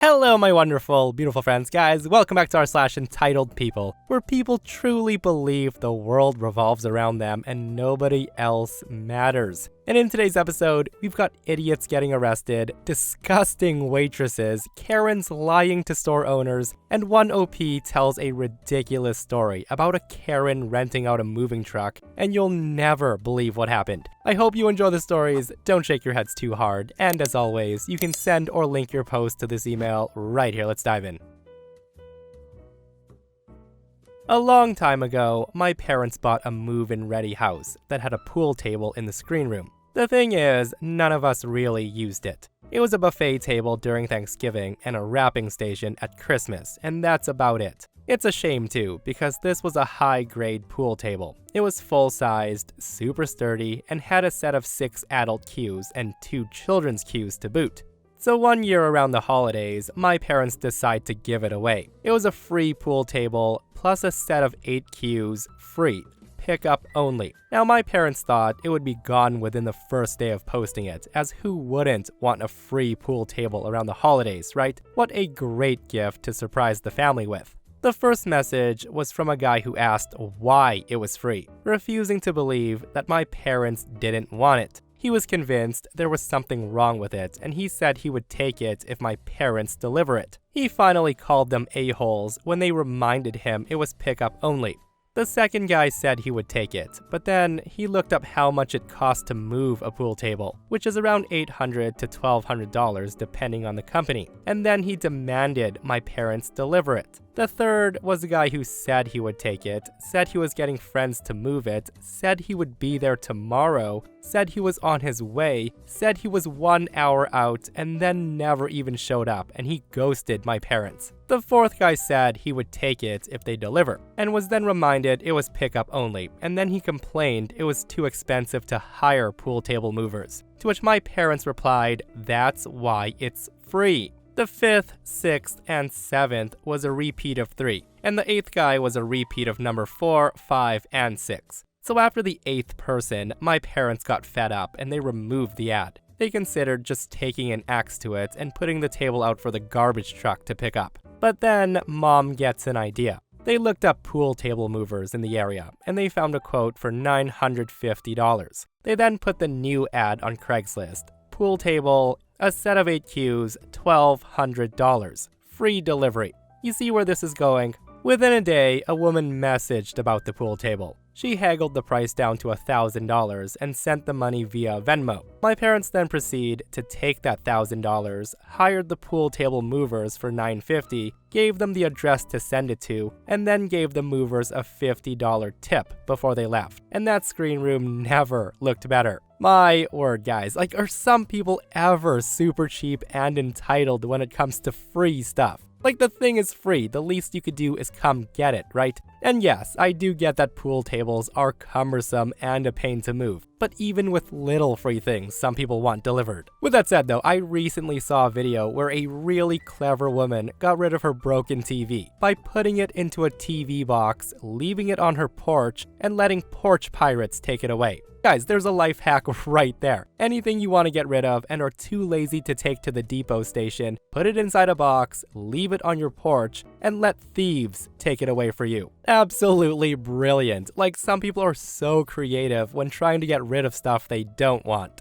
Hello, my wonderful, beautiful friends, guys. Welcome back to our /Entitled People, where people truly believe the world revolves around them and nobody else matters. And in today's episode, we've got idiots getting arrested, disgusting waitresses, Karens lying to store owners, and one OP tells a ridiculous story about a Karen renting out a moving truck, and you'll never believe what happened. I hope you enjoy the stories, don't shake your heads too hard, and as always, you can send or link your post to this email right here. Let's dive in. A long time ago, my parents bought a move-in ready house that had a pool table in the screen room. The thing is, none of us really used it. It was a buffet table during Thanksgiving and a wrapping station at Christmas, and that's about it. It's a shame too, because this was a high-grade pool table. It was full-sized, super sturdy, and had a set of 6 adult cues and 2 children's cues to boot. So one year around the holidays, my parents decided to give it away. It was a free pool table, plus a set of 8 cues, free. Pick up only. Now my parents thought it would be gone within the first day of posting it, as who wouldn't want a free pool table around the holidays, right? What a great gift to surprise the family with. The first message was from a guy who asked why it was free, refusing to believe that my parents didn't want it. He was convinced there was something wrong with it, and he said he would take it if my parents deliver it. He finally called them a-holes when they reminded him it was pickup only. The second guy said he would take it, but then he looked up how much it cost to move a pool table, which is around $800 to $1,200 depending on the company, and then he demanded my parents deliver it. The third was a guy who said he would take it, said he was getting friends to move it, said he would be there tomorrow, said he was on his way, said he was 1 hour out, and then never even showed up, and he ghosted my parents. The fourth guy said he would take it if they deliver, and was then reminded it was pickup only, and then he complained it was too expensive to hire pool table movers. To which my parents replied, "That's why it's free." The fifth, sixth, and seventh was a repeat of 3, and the 8th guy was a repeat of number 4, 5, and 6. So after the 8th person, my parents got fed up and they removed the ad. They considered just taking an axe to it and putting the table out for the garbage truck to pick up. But then Mom gets an idea. They looked up pool table movers in the area, and they found a quote for $950. They then put the new ad on Craigslist. Pool table, a set of 8 cues, $1,200. Free delivery. You see where this is going? Within a day, a woman messaged about the pool table. She haggled the price down to $1,000 and sent the money via Venmo. My parents then proceed to take that $1,000, hired the pool table movers for $950, gave them the address to send it to, and then gave the movers a $50 tip before they left. And that screen room never looked better. My word, guys, are some people ever super cheap and entitled when it comes to free stuff? The thing is free, the least you could do is come get it, right? And yes, I do get that pool tables are cumbersome and a pain to move, but even with little free things, some people want delivered. With that said though, I recently saw a video where a really clever woman got rid of her broken TV by putting it into a TV box, leaving it on her porch, and letting porch pirates take it away. Guys, there's a life hack right there. Anything you want to get rid of and are too lazy to take to the depot station, put it inside a box, leave it on your porch, and let thieves take it away for you. Absolutely brilliant. Some people are so creative when trying to get rid of stuff they don't want.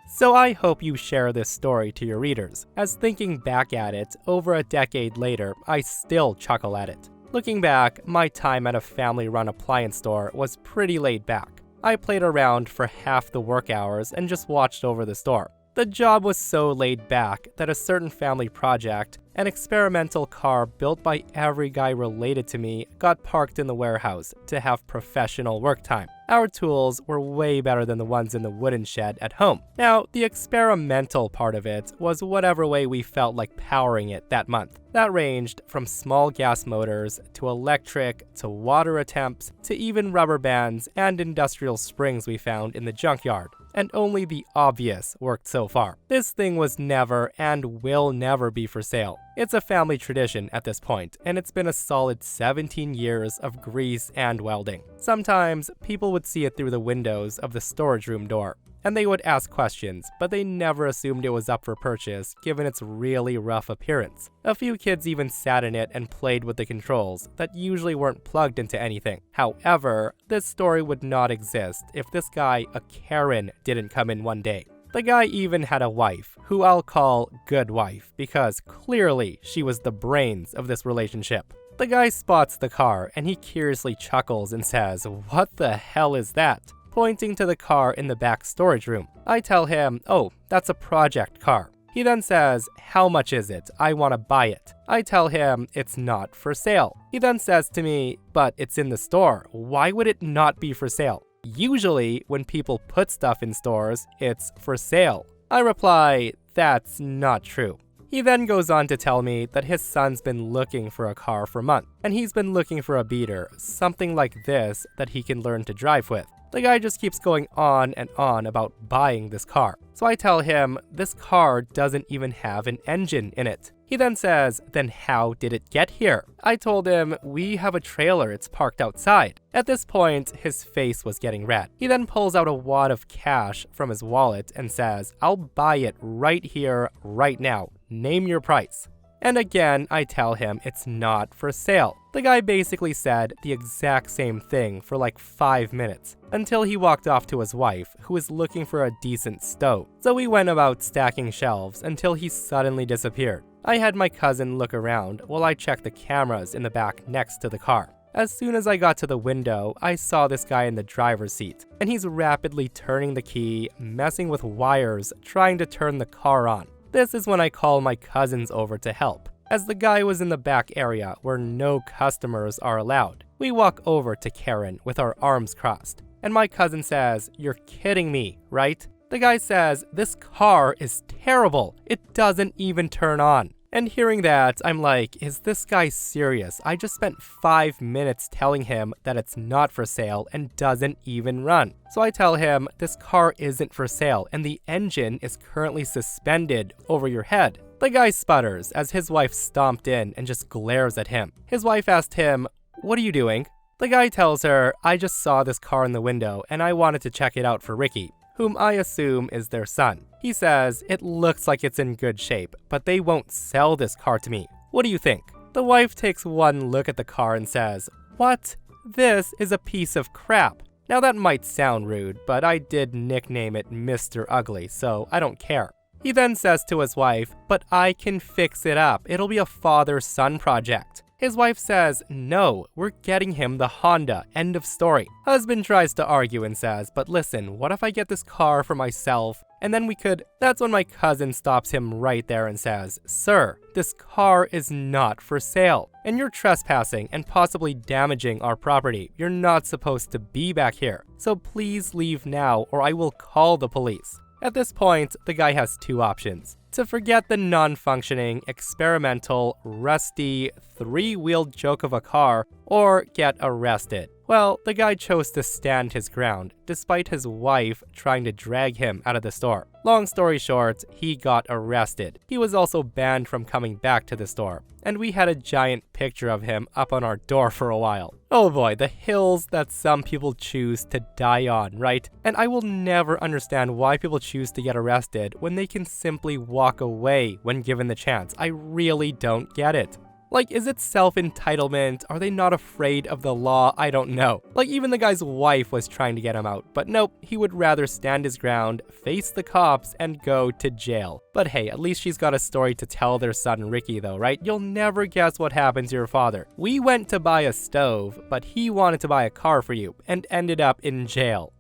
So I hope you share this story to your readers, as thinking back at it, over a decade later, I still chuckle at it. Looking back, my time at a family-run appliance store was pretty laid back. I played around for half the work hours and just watched over the store. The job was so laid back that a certain family project, an experimental car built by every guy related to me, got parked in the warehouse to have professional work time. Our tools were way better than the ones in the wooden shed at home. Now, the experimental part of it was whatever way we felt like powering it that month. That ranged from small gas motors, to electric, to water attempts, to even rubber bands and industrial springs we found in the junkyard. And only the obvious worked so far. This thing was never and will never be for sale. It's a family tradition at this point, and it's been a solid 17 years of grease and welding. Sometimes, people would see it through the windows of the storage room door. and they would ask questions, but they never assumed it was up for purchase given its really rough appearance. A few kids even sat in it and played with the controls that usually weren't plugged into anything. However, this story would not exist if this guy, a Karen, didn't come in one day. The guy even had a wife, who I'll call Good Wife, because clearly she was the brains of this relationship. The guy spots the car and he curiously chuckles and says, "What the hell is that?" pointing to the car in the back storage room. I tell him, "Oh, that's a project car." He then says, "How much is it? I want to buy it." I tell him it's not for sale. He then says to me, "But it's in the store. Why would it not be for sale? Usually, when people put stuff in stores, it's for sale." I reply, "That's not true." He then goes on to tell me that his son's been looking for a car for months, and he's been looking for a beater, something like this that he can learn to drive with. The guy just keeps going on and on about buying this car. So I tell him this car doesn't even have an engine in it. He then says, "Then how did it get here?" I told him, "We have a trailer, it's parked outside." At this point, his face was getting red. He then pulls out a wad of cash from his wallet and says, "I'll buy it right here, right now. Name your price." And again, I tell him it's not for sale. The guy basically said the exact same thing for like 5 minutes, until he walked off to his wife, who was looking for a decent stove. So we went about stacking shelves until he suddenly disappeared. I had my cousin look around while I checked the cameras in the back next to the car. As soon as I got to the window, I saw this guy in the driver's seat, and he's rapidly turning the key, messing with wires, trying to turn the car on. This is when I call my cousins over to help, as the guy was in the back area where no customers are allowed. We walk over to Karen with our arms crossed, and my cousin says, "You're kidding me, right?" The guy says, "This car is terrible. It doesn't even turn on." And hearing that, I'm like, is this guy serious? I just spent 5 minutes telling him that it's not for sale and doesn't even run. So I tell him this car isn't for sale and the engine is currently suspended over your head. The guy sputters as his wife stomped in and just glares at him. His wife asked him, "What are you doing?" The guy tells her, "I just saw this car in the window and I wanted to check it out for Ricky," whom I assume is their son. He says, "It looks like it's in good shape, but they won't sell this car to me. What do you think?" The wife takes one look at the car and says, "What? This is a piece of crap." Now that might sound rude, but I did nickname it Mr. Ugly, so I don't care. He then says to his wife, "But I can fix it up. It'll be a father-son project." His wife says, "No, we're getting him the Honda, end of story." Husband tries to argue and says, "But listen, what if I get this car for myself, and then we could..." That's when my cousin stops him right there and says, "Sir, this car is not for sale, and you're trespassing and possibly damaging our property. You're not supposed to be back here, so please leave now or I will call the police." At this point, the guy has two options: to forget the non-functioning, experimental, rusty, three-wheeled joke of a car, or get arrested. Well, the guy chose to stand his ground, despite his wife trying to drag him out of the store. Long story short, he got arrested. He was also banned from coming back to the store, and we had a giant picture of him up on our door for a while. Oh boy, the hills that some people choose to die on, right? And I will never understand why people choose to get arrested when they can simply walk away when given the chance. I really don't get it. Like, is it self-entitlement? Are they not afraid of the law? I don't know. Like, even the guy's wife was trying to get him out, but nope, he would rather stand his ground, face the cops, and go to jail. But hey, at least she's got a story to tell their son Ricky though, right? You'll never guess what happened to your father. We went to buy a stove, but he wanted to buy a car for you, and ended up in jail.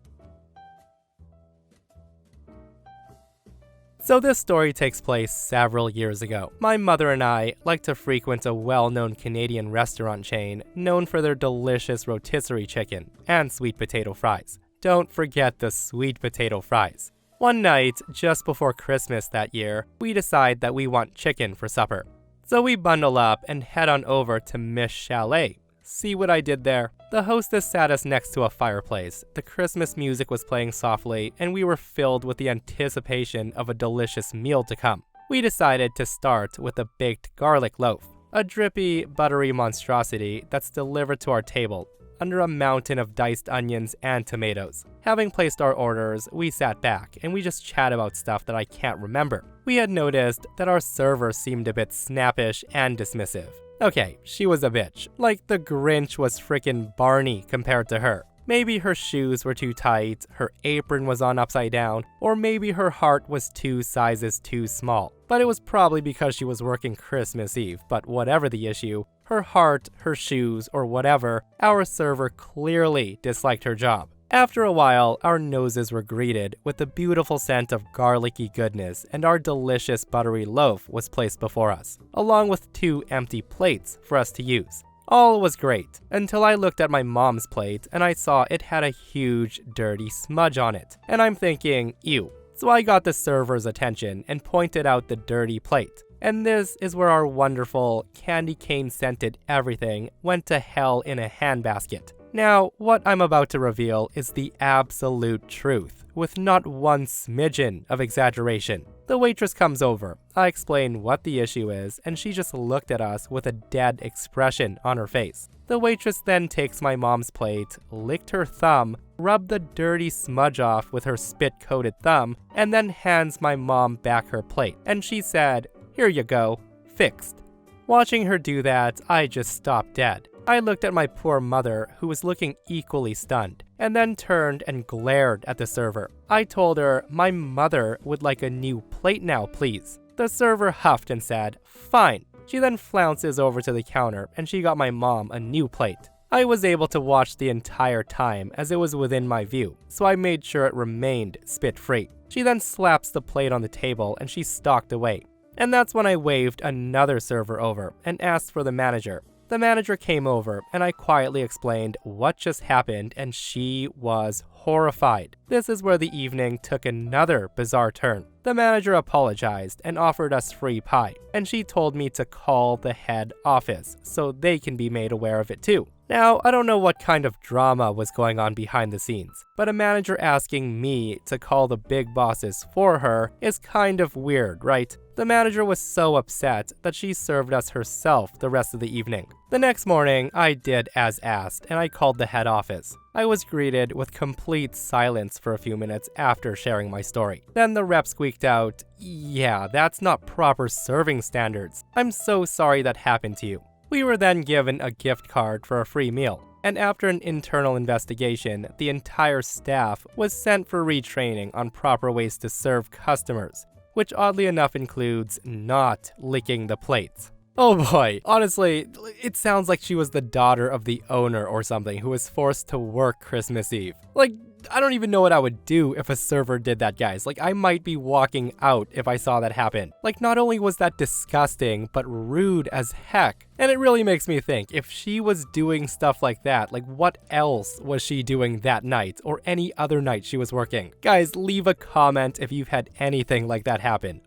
So this story takes place several years ago. My mother and I like to frequent a well-known Canadian restaurant chain known for their delicious rotisserie chicken and sweet potato fries. Don't forget the sweet potato fries. One night, just before Christmas that year, we decide that we want chicken for supper. So we bundle up and head on over to Miss Chalet. See what I did there? The hostess sat us next to a fireplace. The Christmas music was playing softly, and we were filled with the anticipation of a delicious meal to come. We decided to start with a baked garlic loaf, a drippy, buttery monstrosity that's delivered to our table. under a mountain of diced onions and tomatoes. Having placed our orders, we sat back and we just chat about stuff that I can't remember. We had noticed that our server seemed a bit snappish and dismissive. Okay, she was a bitch. Like the Grinch was frickin' Barney compared to her. Maybe her shoes were too tight, her apron was on upside down, or maybe her heart was 2 sizes too small. But it was probably because she was working Christmas Eve, but whatever the issue, her heart, her shoes, or whatever, our server clearly disliked her job. After a while, our noses were greeted with the beautiful scent of garlicky goodness, and our delicious buttery loaf was placed before us, along with 2 empty plates for us to use. All was great, until I looked at my mom's plate and I saw it had a huge dirty smudge on it, and I'm thinking, ew. So I got the server's attention and pointed out the dirty plate. And this is where our wonderful, candy cane scented everything went to hell in a handbasket. Now, what I'm about to reveal is the absolute truth, with not one smidgen of exaggeration. The waitress comes over, I explain what the issue is, and she just looked at us with a dead expression on her face. The waitress then takes my mom's plate, licked her thumb, rubbed the dirty smudge off with her spit-coated thumb, and then hands my mom back her plate. And she said, "Here you go, fixed." Watching her do that, I just stopped dead. I looked at my poor mother, who was looking equally stunned, and then turned and glared at the server. I told her my mother would like a new plate now, please. The server huffed and said, "Fine." She then flounces over to the counter and she got my mom a new plate. I was able to watch the entire time as it was within my view, so I made sure it remained spit-free. She then slaps the plate on the table and she stalked away. And that's when I waved another server over and asked for the manager. The manager came over and I quietly explained what just happened and she was horrified. This is where the evening took another bizarre turn. The manager apologized and offered us free pie, and she told me to call the head office so they can be made aware of it too. Now, I don't know what kind of drama was going on behind the scenes, but a manager asking me to call the big bosses for her is kind of weird, right? The manager was so upset that she served us herself the rest of the evening. The next morning, I did as asked, and I called the head office. I was greeted with complete silence for a few minutes after sharing my story. Then the rep squeaked out, "Yeah, that's not proper serving standards. I'm so sorry that happened to you." We were then given a gift card for a free meal, and after an internal investigation, the entire staff was sent for retraining on proper ways to serve customers, which oddly enough includes not licking the plates. Oh boy, honestly, it sounds like she was the daughter of the owner or something who was forced to work Christmas Eve. Like, I don't even know what I would do if a server did that, guys. Like, I might be walking out if I saw that happen. Like, not only was that disgusting, but rude as heck. And it really makes me think, if she was doing stuff like that, like what else was she doing that night or any other night she was working? Guys, leave a comment if you've had anything like that happen.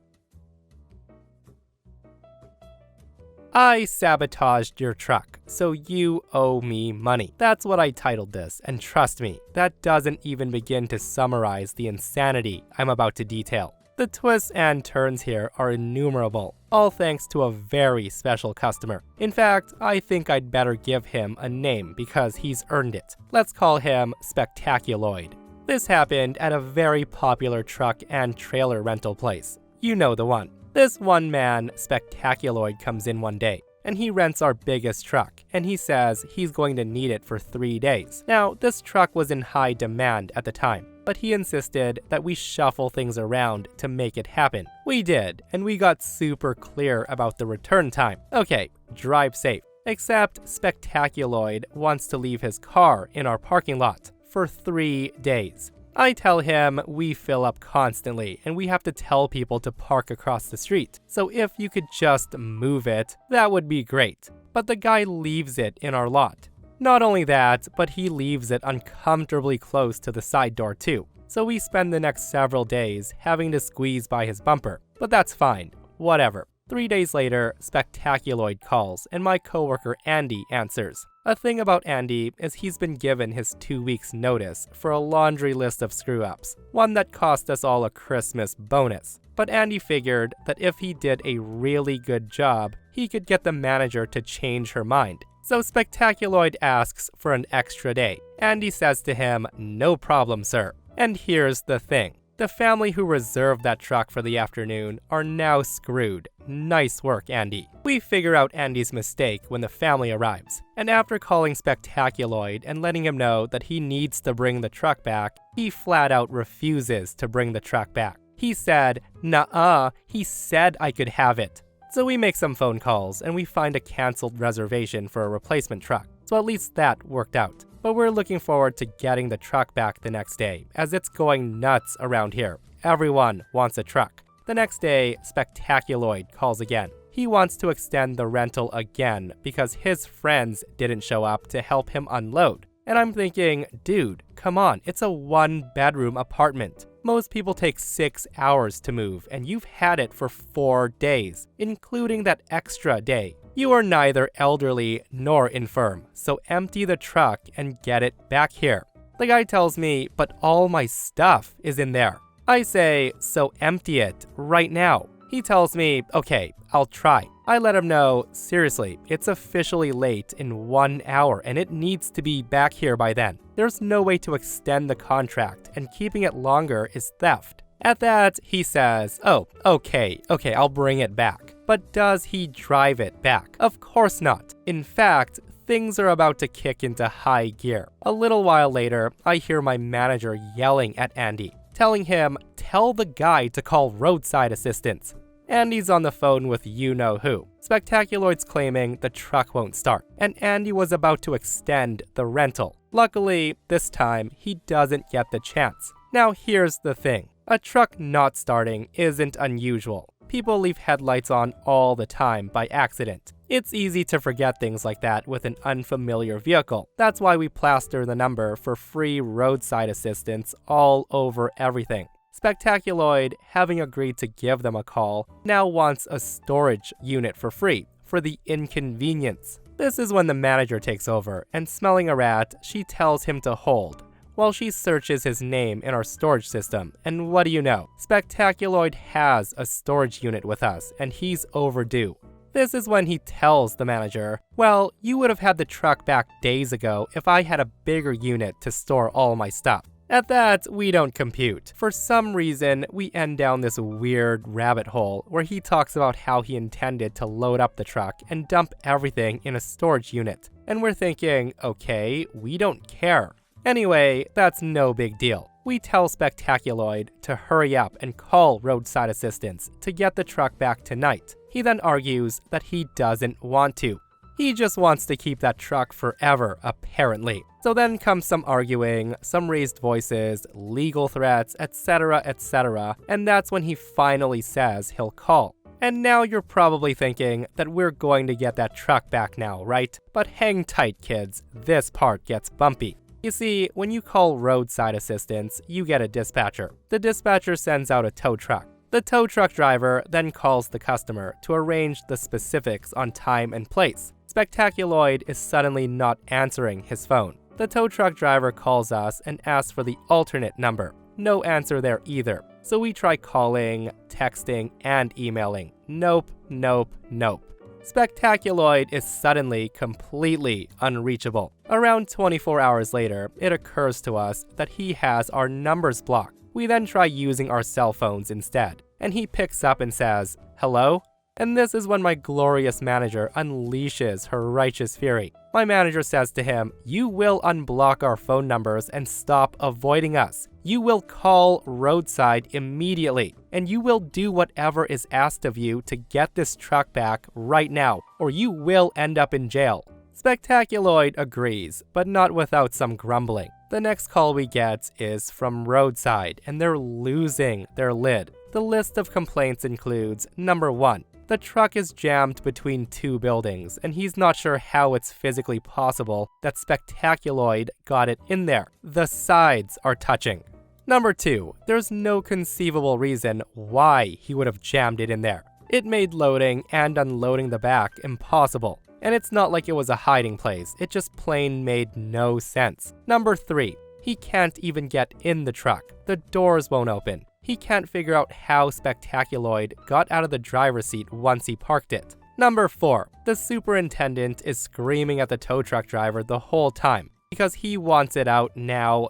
I sabotaged your truck, so you owe me money. That's what I titled this, and trust me, that doesn't even begin to summarize the insanity I'm about to detail. The twists and turns here are innumerable, all thanks to a very special customer. In fact, I think I'd better give him a name because he's earned it. Let's call him Spectaculoid. This happened at a very popular truck and trailer rental place. You know the one. This one man, Spectaculoid, comes in one day, and he rents our biggest truck, and he says he's going to need it for 3 days. Now, this truck was in high demand at the time, but he insisted that we shuffle things around to make it happen. We did, and we got super clear about the return time. Okay, drive safe. Except Spectaculoid wants to leave his car in our parking lot for 3 days. I tell him we fill up constantly and we have to tell people to park across the street. So if you could just move it, that would be great. But the guy leaves it in our lot. Not only that, but he leaves it uncomfortably close to the side door too. So we spend the next several days having to squeeze by his bumper. But that's fine. Whatever. 3 days later, Spectaculoid calls and my coworker Andy answers. A thing about Andy is he's been given his 2 weeks notice for a laundry list of screw-ups, one that cost us all a Christmas bonus. But Andy figured that if he did a really good job, he could get the manager to change her mind. So Spectaculoid asks for an extra day. Andy says to him, "No problem, sir." And here's the thing. The family who reserved that truck for the afternoon are now screwed. Nice work, Andy. We figure out Andy's mistake when the family arrives. And after calling Spectaculoid and letting him know that he needs to bring the truck back, he flat out refuses to bring the truck back. He said, "Nuh-uh, he said I could have it." So we make some phone calls and we find a canceled reservation for a replacement truck. So at least that worked out. But we're looking forward to getting the truck back the next day, as it's going nuts around here. Everyone wants a truck. The next day, Spectaculoid calls again. He wants to extend the rental again because his friends didn't show up to help him unload. And I'm thinking, dude, come on, it's a 1-bedroom apartment. Most people take 6 hours to move, and you've had it for 4 days, including that extra day. You are neither elderly nor infirm, so empty the truck and get it back here. The guy tells me, but all my stuff is in there. I say, so empty it right now. He tells me, okay, I'll try. I let him know, seriously, it's officially late in 1 hour and it needs to be back here by then. There's no way to extend the contract, and keeping it longer is theft. At that, he says, oh, okay, I'll bring it back. But does he drive it back? Of course not. In fact, things are about to kick into high gear. A little while later, I hear my manager yelling at Andy, telling him, tell the guy to call roadside assistance. Andy's on the phone with you-know-who. Spectaculoid's claiming the truck won't start, and Andy was about to extend the rental. Luckily, this time, he doesn't get the chance. Now here's the thing. A truck not starting isn't unusual. People leave headlights on all the time by accident. It's easy to forget things like that with an unfamiliar vehicle. That's why we plaster the number for free roadside assistance all over everything. Spectaculoid, having agreed to give them a call, now wants a storage unit for free, for the inconvenience. This is when the manager takes over, and smelling a rat, she tells him to hold, while she searches his name in our storage system. And what do you know? Spectaculoid has a storage unit with us, and he's overdue. This is when he tells the manager, well, you would have had the truck back days ago if I had a bigger unit to store all my stuff. At that, we don't compute. For some reason, we end down this weird rabbit hole where he talks about how he intended to load up the truck and dump everything in a storage unit. And we're thinking, okay, we don't care. Anyway, that's no big deal. We tell Spectaculoid to hurry up and call roadside assistance to get the truck back tonight. He then argues that he doesn't want to. He just wants to keep that truck forever, apparently. So then comes some arguing, some raised voices, legal threats, etc., etc., and that's when he finally says he'll call. And now you're probably thinking that we're going to get that truck back now, right? But hang tight, kids, this part gets bumpy. You see, when you call roadside assistance, you get a dispatcher. The dispatcher sends out a tow truck. The tow truck driver then calls the customer to arrange the specifics on time and place. Spectaculoid is suddenly not answering his phone. The tow truck driver calls us and asks for the alternate number. No answer there either. So we try calling, texting, and emailing. Nope. Spectaculoid is suddenly completely unreachable. Around 24 hours later, it occurs to us that he has our numbers blocked. We then try using our cell phones instead, and he picks up and says, hello? And this is when my glorious manager unleashes her righteous fury. My manager says to him, you will unblock our phone numbers and stop avoiding us. You will call roadside immediately, and you will do whatever is asked of you to get this truck back right now, or you will end up in jail. Spectaculoid agrees, but not without some grumbling. The next call we get is from roadside, and they're losing their lid. The list of complaints includes, number 1, the truck is jammed between 2 buildings, and he's not sure how it's physically possible that Spectaculoid got it in there. The sides are touching. Number 2, there's no conceivable reason why he would have jammed it in there. It made loading and unloading the back impossible. And it's not like it was a hiding place, it just plain made no sense. Number 3, he can't even get in the truck. The doors won't open. He can't figure out how Spectaculoid got out of the driver's seat once he parked it. Number 4. The superintendent is screaming at the tow truck driver the whole time because he wants it out now.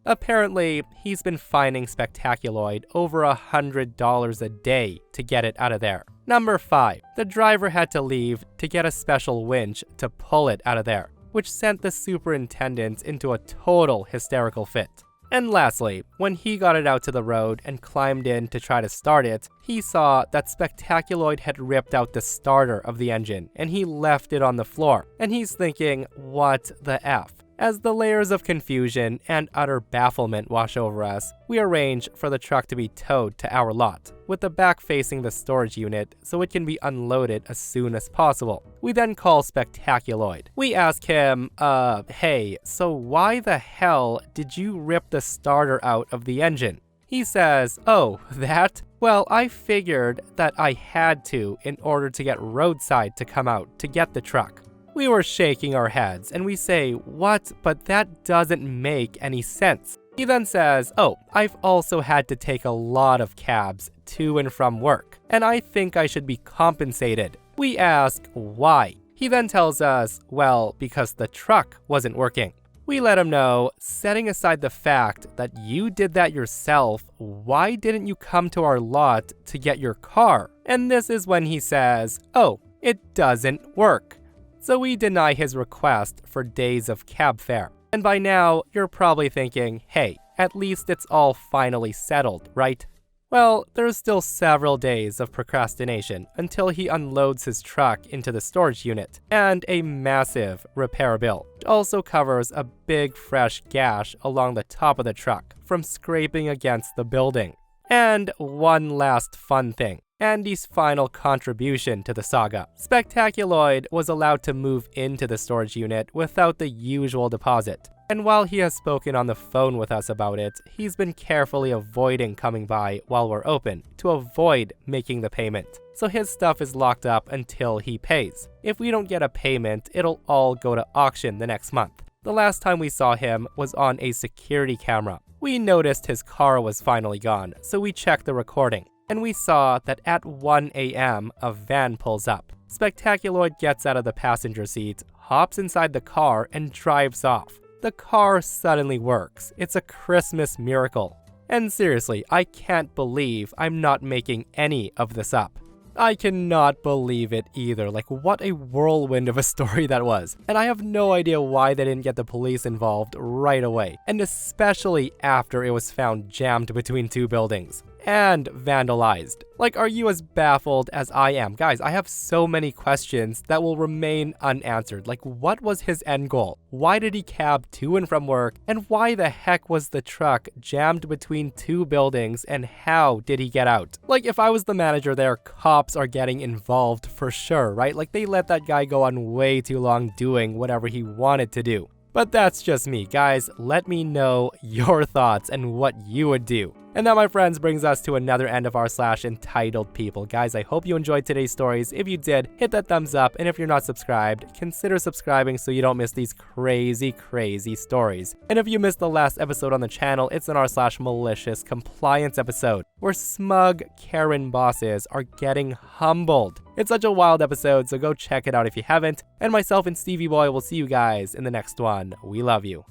Apparently, he's been fining Spectaculoid over $100 a day to get it out of there. Number 5. The driver had to leave to get a special winch to pull it out of there, which sent the superintendent into a total hysterical fit. And lastly, when he got it out to the road and climbed in to try to start it, he saw that Spectaculoid had ripped out the starter of the engine and he left it on the floor. And he's thinking, what the F? As the layers of confusion and utter bafflement wash over us, we arrange for the truck to be towed to our lot, with the back facing the storage unit so it can be unloaded as soon as possible. We then call Spectaculoid. We ask him, hey, so why the hell did you rip the starter out of the engine? He says, oh, that? Well, I figured that I had to in order to get Roadside to come out to get the truck. We were shaking our heads, and we say, what? But that doesn't make any sense. He then says, oh, I've also had to take a lot of cabs to and from work, and I think I should be compensated. We ask, why? He then tells us, well, because the truck wasn't working. We let him know, setting aside the fact that you did that yourself, why didn't you come to our lot to get your car? And this is when he says, oh, it doesn't work. So we deny his request for days of cab fare. And by now, you're probably thinking, hey, at least it's all finally settled, right? Well, there's still several days of procrastination until he unloads his truck into the storage unit, and a massive repair bill. It also covers a big fresh gash along the top of the truck from scraping against the building. And one last fun thing. Andy's final contribution to the saga. Spectaculoid was allowed to move into the storage unit without the usual deposit. And while he has spoken on the phone with us about it, he's been carefully avoiding coming by while we're open to avoid making the payment. So his stuff is locked up until he pays. If we don't get a payment, it'll all go to auction the next month. The last time we saw him was on a security camera. We noticed his car was finally gone, so we checked the recording. And we saw that at 1 a.m. a van pulls up. Spectaculoid gets out of the passenger seat, hops inside the car, and drives off. The car suddenly works. It's a Christmas miracle. And seriously, I can't believe I'm not making any of this up. I cannot believe it either. Like, what a whirlwind of a story that was. And I have no idea why they didn't get the police involved right away. And especially after it was found jammed between two buildings and vandalized. Like, are you as baffled as I am? Guys, I have so many questions that will remain unanswered. Like, what was his end goal? Why did he cab to and from work? And why the heck was the truck jammed between two buildings? And how did he get out? Like, if I was the manager there, cops are getting involved for sure, right? Like, they let that guy go on way too long doing whatever he wanted to do. But that's just me. Guys, let me know your thoughts and what you would do. And that, my friends, brings us to another end of /entitled people. Guys, I hope you enjoyed today's stories. If you did, hit that thumbs up. And if you're not subscribed, consider subscribing so you don't miss these crazy stories. And if you missed the last episode on the channel, it's an r/malicious compliance episode where smug Karen bosses are getting humbled. It's such a wild episode, so go check it out if you haven't. And myself and Stevie Boy will see you guys in the next one. We love you.